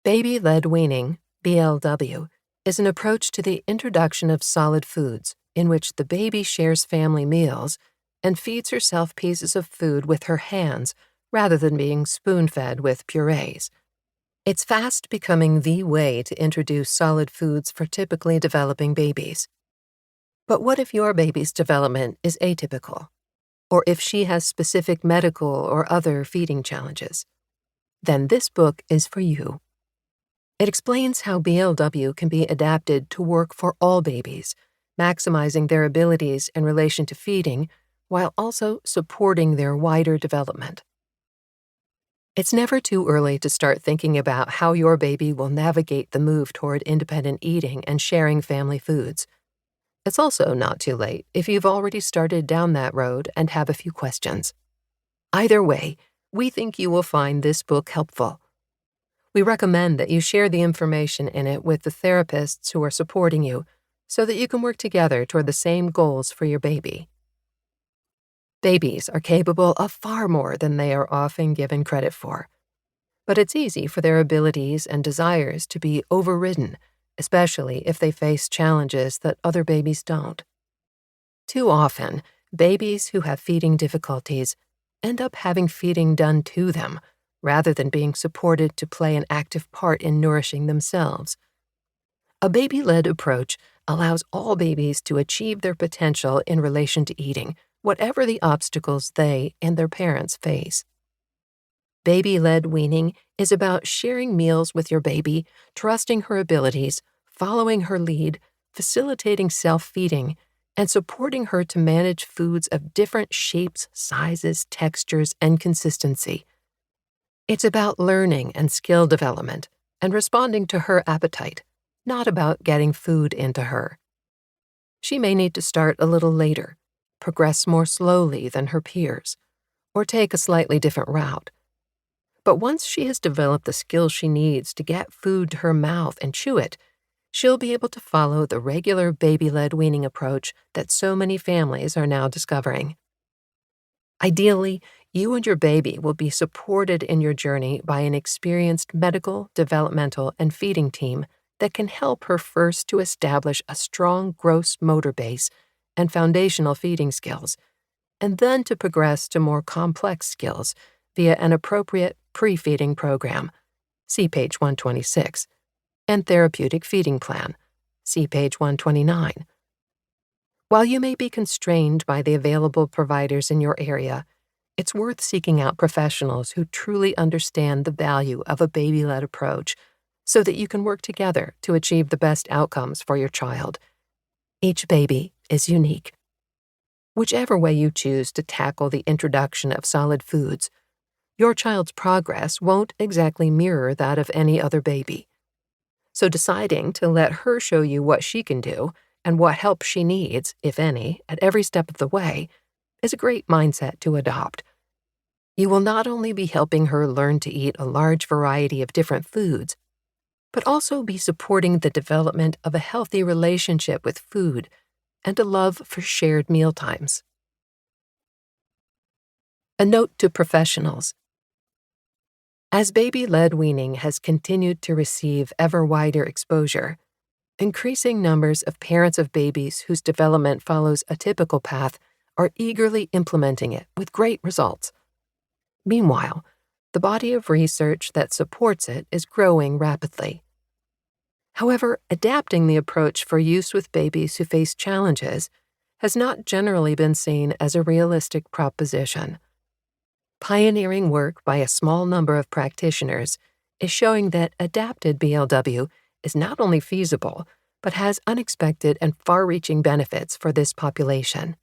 Baby-led weaning, BLW, is an approach to the introduction of solid foods in which the baby shares family meals and feeds herself pieces of food with her hands rather than being spoon-fed with purees. It's fast becoming the way to introduce solid foods for typically developing babies. But what if your baby's development is atypical? Or if she has specific medical or other feeding challenges? Then this book is for you. It explains how BLW can be adapted to work for all babies, maximizing their abilities in relation to feeding while also supporting their wider development. It's never too early to start thinking about how your baby will navigate the move toward independent eating and sharing family foods. It's also not too late if you've already started down that road and have a few questions. Either way, we think you will find this book helpful. We recommend that you share the information in it with the therapists who are supporting you so that you can work together toward the same goals for your baby. Babies are capable of far more than they are often given credit for. But it's easy for their abilities and desires to be overridden, especially if they face challenges that other babies don't. Too often, babies who have feeding difficulties end up having feeding done to them, rather than being supported to play an active part in nourishing themselves. A baby-led approach allows all babies to achieve their potential in relation to eating, whatever the obstacles they and their parents face. Baby-led weaning is about sharing meals with your baby, trusting her abilities, following her lead, facilitating self-feeding, and supporting her to manage foods of different shapes, sizes, textures, and consistency. It's about learning and skill development and responding to her appetite, not about getting food into her. She may need to start a little later, progress more slowly than her peers, or take a slightly different route. But once she has developed the skills she needs to get food to her mouth and chew it, she'll be able to follow the regular baby-led weaning approach that so many families are now discovering. Ideally, you and your baby will be supported in your journey by an experienced medical, developmental, and feeding team that can help her first to establish a strong gross motor base and foundational feeding skills, and then to progress to more complex skills via an appropriate pre-feeding program, see page 126, and therapeutic feeding plan, see page 129. While you may be constrained by the available providers in your area, it's worth seeking out professionals who truly understand the value of a baby-led approach so that you can work together to achieve the best outcomes for your child. Each baby is unique. Whichever way you choose to tackle the introduction of solid foods, your child's progress won't exactly mirror that of any other baby. So deciding to let her show you what she can do and what help she needs, if any, at every step of the way, is a great mindset to adopt. You will not only be helping her learn to eat a large variety of different foods, but also be supporting the development of a healthy relationship with food and a love for shared mealtimes. A note to professionals. As baby-led weaning has continued to receive ever wider exposure, increasing numbers of parents of babies whose development follows a typical path are eagerly implementing it with great results. Meanwhile, the body of research that supports it is growing rapidly. However, adapting the approach for use with babies who face challenges has not generally been seen as a realistic proposition. Pioneering work by a small number of practitioners is showing that adapted BLW is not only feasible, but has unexpected and far-reaching benefits for this population.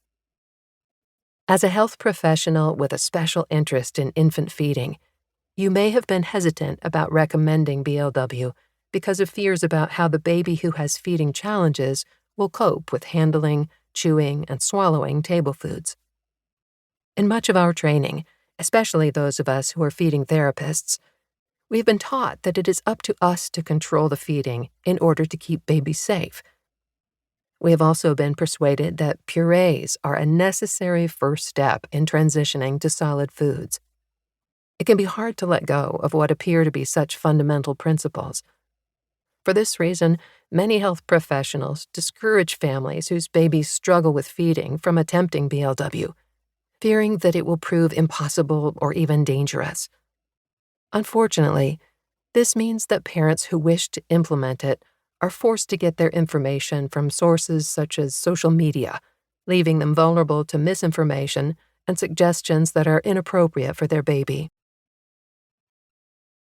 As a health professional with a special interest in infant feeding, you may have been hesitant about recommending BLW because of fears about how the baby who has feeding challenges will cope with handling, chewing, and swallowing table foods. In much of our training, especially those of us who are feeding therapists, we've been taught that it is up to us to control the feeding in order to keep babies safe. We have also been persuaded that purees are a necessary first step in transitioning to solid foods. It can be hard to let go of what appear to be such fundamental principles. For this reason, many health professionals discourage families whose babies struggle with feeding from attempting BLW, fearing that it will prove impossible or even dangerous. Unfortunately, this means that parents who wish to implement it are forced to get their information from sources such as social media, leaving them vulnerable to misinformation and suggestions that are inappropriate for their baby.